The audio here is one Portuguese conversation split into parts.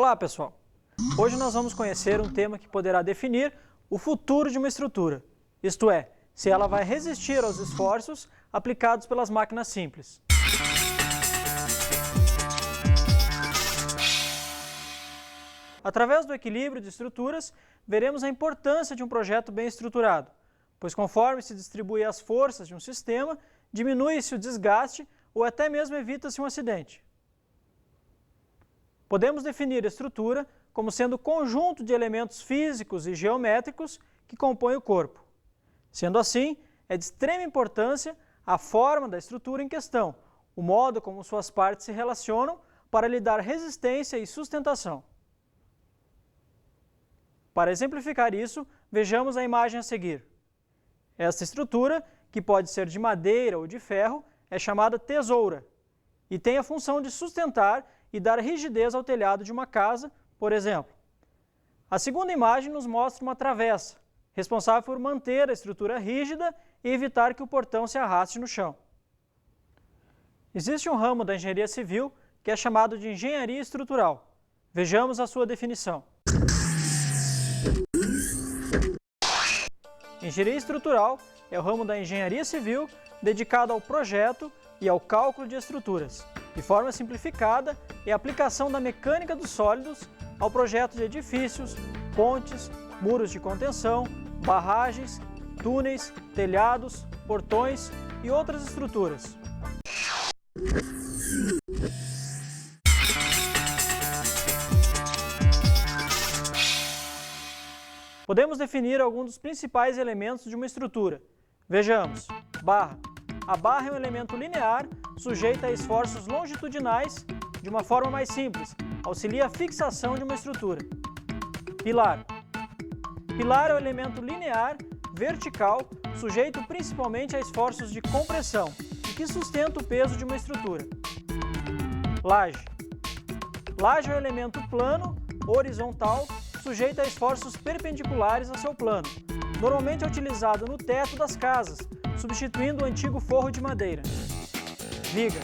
Olá, pessoal! Hoje nós vamos conhecer um tema que poderá definir o futuro de uma estrutura, isto é, se ela vai resistir aos esforços aplicados pelas máquinas simples. Através do equilíbrio de estruturas, veremos a importância de um projeto bem estruturado, pois conforme se distribui as forças de um sistema, diminui-se o desgaste ou até mesmo evita-se um acidente. Podemos definir a estrutura como sendo o conjunto de elementos físicos e geométricos que compõem o corpo. Sendo assim, é de extrema importância a forma da estrutura em questão, o modo como suas partes se relacionam para lhe dar resistência e sustentação. Para exemplificar isso, vejamos a imagem a seguir. Esta estrutura, que pode ser de madeira ou de ferro, é chamada tesoura e tem a função de sustentar e dar rigidez ao telhado de uma casa, por exemplo. A segunda imagem nos mostra uma travessa, responsável por manter a estrutura rígida e evitar que o portão se arraste no chão. Existe um ramo da engenharia civil que é chamado de engenharia estrutural. Vejamos a sua definição. Engenharia estrutural é o ramo da engenharia civil dedicado ao projeto e ao cálculo de estruturas. De forma simplificada, é a aplicação da mecânica dos sólidos ao projeto de edifícios, pontes, muros de contenção, barragens, túneis, telhados, portões e outras estruturas. Podemos definir alguns dos principais elementos de uma estrutura. Vejamos. Barra. A barra é um elemento linear, sujeito a esforços longitudinais, de uma forma mais simples, auxilia a fixação de uma estrutura. Pilar. Pilar é um elemento linear, vertical, sujeito principalmente a esforços de compressão, e que sustenta o peso de uma estrutura. Laje. Laje é um elemento plano, horizontal, sujeito a esforços perpendiculares a seu plano. Normalmente é utilizado no teto das casas, substituindo o antigo forro de madeira. Viga.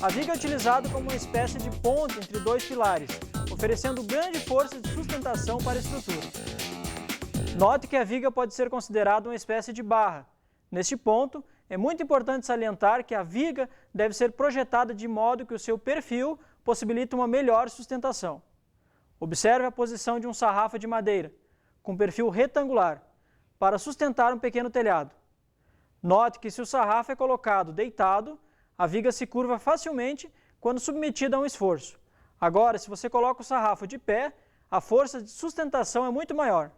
A viga é utilizada como uma espécie de ponte entre dois pilares, oferecendo grande força de sustentação para a estrutura. Note que a viga pode ser considerada uma espécie de barra. Neste ponto, é muito importante salientar que a viga deve ser projetada de modo que o seu perfil possibilite uma melhor sustentação. Observe a posição de um sarrafo de madeira, com perfil retangular, para sustentar um pequeno telhado. Note que se o sarrafo é colocado deitado, a viga se curva facilmente quando submetida a um esforço. Agora, se você coloca o sarrafo de pé, a força de sustentação é muito maior.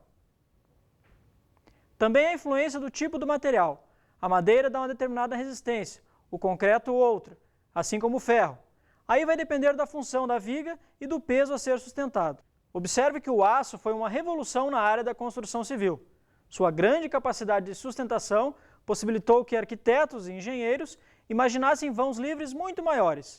Também a influência do tipo do material. A madeira dá uma determinada resistência, o concreto outra, assim como o ferro. Aí vai depender da função da viga e do peso a ser sustentado. Observe que o aço foi uma revolução na área da construção civil. Sua grande capacidade de sustentação possibilitou que arquitetos e engenheiros imaginassem vãos livres muito maiores.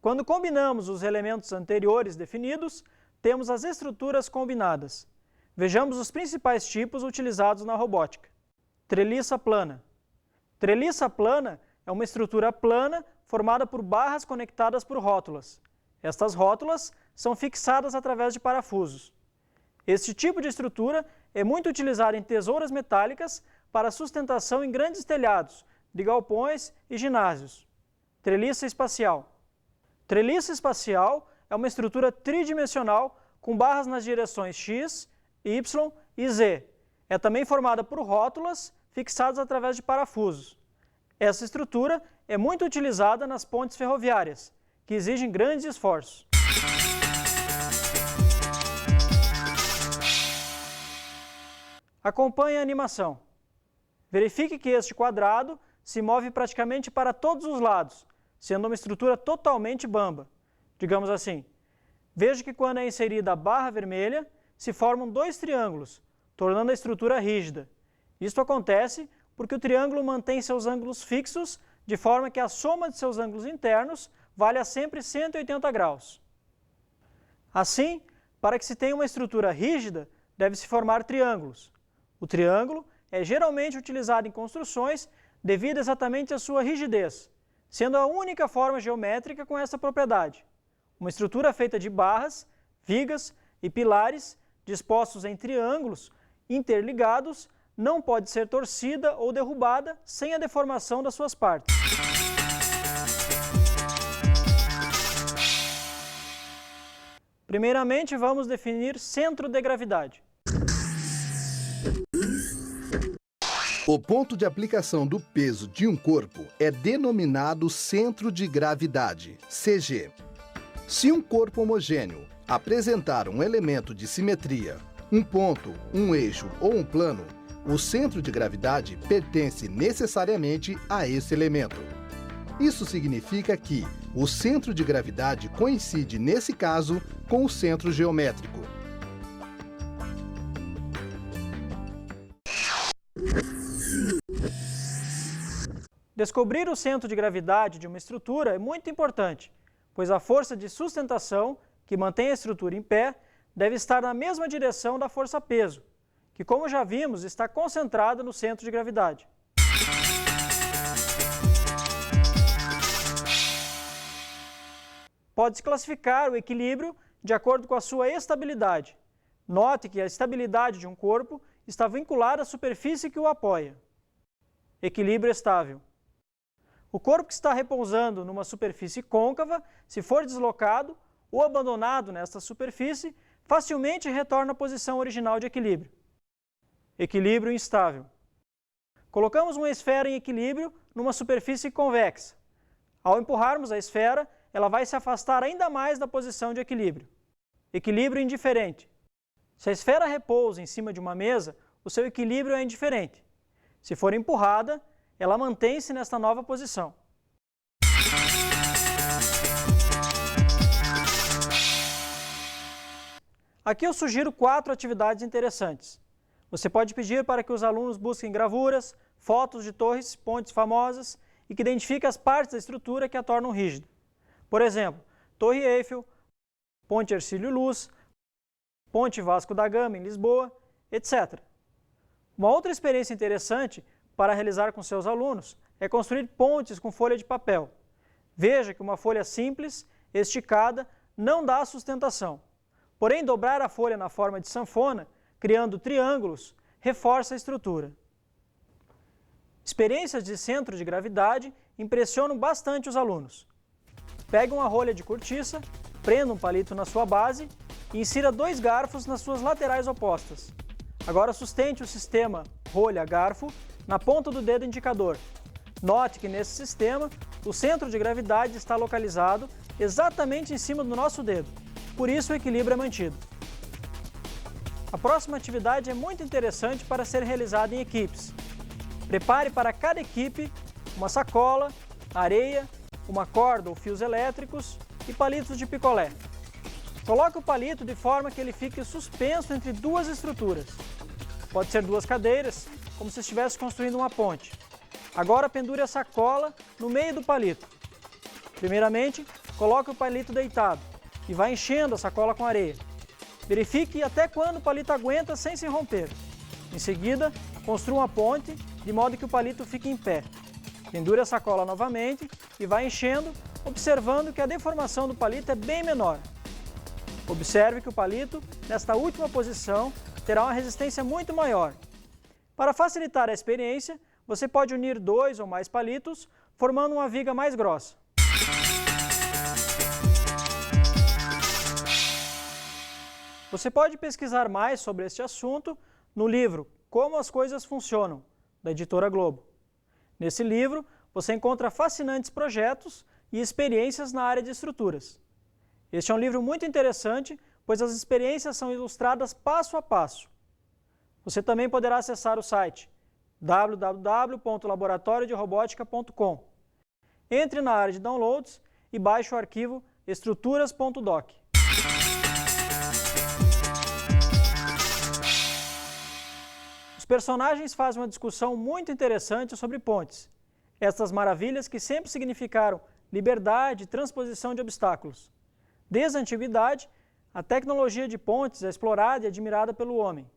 Quando combinamos os elementos anteriores definidos, temos as estruturas combinadas. Vejamos os principais tipos utilizados na robótica. Treliça plana. Treliça plana é uma estrutura plana formada por barras conectadas por rótulas. Estas rótulas são fixadas através de parafusos. Este tipo de estrutura é muito utilizado em tesouras metálicas para sustentação em grandes telhados, de galpões e ginásios. Treliça espacial. Treliça espacial é uma estrutura tridimensional com barras nas direções X, Y e Z. É também formada por rótulas fixadas através de parafusos. Essa estrutura é muito utilizada nas pontes ferroviárias, que exigem grandes esforços. Acompanhe a animação. Verifique que este quadrado se move praticamente para todos os lados, sendo uma estrutura totalmente bamba. Digamos assim, veja que quando é inserida a barra vermelha, se formam dois triângulos, tornando a estrutura rígida. Isto acontece porque o triângulo mantém seus ângulos fixos, de forma que a soma de seus ângulos internos valha sempre 180 graus. Assim, para que se tenha uma estrutura rígida, deve-se formar triângulos. O triângulo é geralmente utilizado em construções devido exatamente à sua rigidez, sendo a única forma geométrica com essa propriedade. Uma estrutura feita de barras, vigas e pilares dispostos em triângulos interligados não pode ser torcida ou derrubada sem a deformação das suas partes. Primeiramente, vamos definir centro de gravidade. O ponto de aplicação do peso de um corpo é denominado centro de gravidade, CG. Se um corpo homogêneo apresentar um elemento de simetria, um ponto, um eixo ou um plano, o centro de gravidade pertence necessariamente a esse elemento. Isso significa que o centro de gravidade coincide, nesse caso, com o centro geométrico. Descobrir o centro de gravidade de uma estrutura é muito importante, pois a força de sustentação, que mantém a estrutura em pé, deve estar na mesma direção da força-peso, que, como já vimos, está concentrada no centro de gravidade. Pode-se classificar o equilíbrio de acordo com a sua estabilidade. Note que a estabilidade de um corpo está vinculada à superfície que o apoia. Equilíbrio estável. O corpo que está repousando numa superfície côncava, se for deslocado ou abandonado nesta superfície, facilmente retorna à posição original de equilíbrio. Equilíbrio instável. Colocamos uma esfera em equilíbrio numa superfície convexa. Ao empurrarmos a esfera, ela vai se afastar ainda mais da posição de equilíbrio. Equilíbrio indiferente. Se a esfera repousa em cima de uma mesa, o seu equilíbrio é indiferente. Se for empurrada, ela mantém-se nesta nova posição. Aqui eu sugiro 4 atividades interessantes. Você pode pedir para que os alunos busquem gravuras, fotos de torres, pontes famosas e que identifiquem as partes da estrutura que a tornam rígida. Por exemplo, Torre Eiffel, Ponte Hercílio Luz, Ponte Vasco da Gama em Lisboa, etc. Uma outra experiência interessante para realizar com seus alunos é construir pontes com folha de papel. Veja que uma folha simples, esticada, não dá sustentação. Porém, dobrar a folha na forma de sanfona, criando triângulos, reforça a estrutura. Experiências de centro de gravidade impressionam bastante os alunos. Pegue uma rolha de cortiça, prenda um palito na sua base e insira 2 garfos nas suas laterais opostas. Agora sustente o sistema rolha-garfo na ponta do dedo indicador. Note que nesse sistema, o centro de gravidade está localizado exatamente em cima do nosso dedo, por isso o equilíbrio é mantido. A próxima atividade é muito interessante para ser realizada em equipes. Prepare para cada equipe uma sacola, areia, uma corda ou fios elétricos e palitos de picolé. Coloque o palito de forma que ele fique suspenso entre 2 estruturas. Pode ser 2 cadeiras, como se estivesse construindo uma ponte. Agora pendure a sacola no meio do palito. Primeiramente, coloque o palito deitado e vá enchendo a sacola com areia. Verifique até quando o palito aguenta sem se romper. Em seguida, construa uma ponte de modo que o palito fique em pé. Pendure a sacola novamente e vá enchendo, observando que a deformação do palito é bem menor. Observe que o palito, nesta última posição, terá uma resistência muito maior. Para facilitar a experiência, você pode unir 2 ou mais palitos, formando uma viga mais grossa. Você pode pesquisar mais sobre este assunto no livro Como as Coisas Funcionam, da editora Globo. Nesse livro, você encontra fascinantes projetos e experiências na área de estruturas. Este é um livro muito interessante, pois as experiências são ilustradas passo a passo. Você também poderá acessar o site www.laboratorioderobótica.com. Entre na área de downloads e baixe o arquivo estruturas.doc. Os personagens fazem uma discussão muito interessante sobre pontes, estas maravilhas que sempre significaram liberdade e transposição de obstáculos. Desde a antiguidade, a tecnologia de pontes é explorada e admirada pelo homem.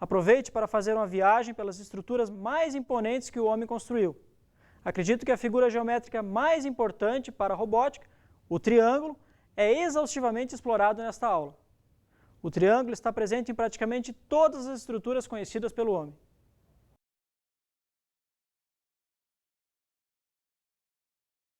Aproveite para fazer uma viagem pelas estruturas mais imponentes que o homem construiu. Acredito que a figura geométrica mais importante para a robótica, o triângulo, é exaustivamente explorado nesta aula. O triângulo está presente em praticamente todas as estruturas conhecidas pelo homem.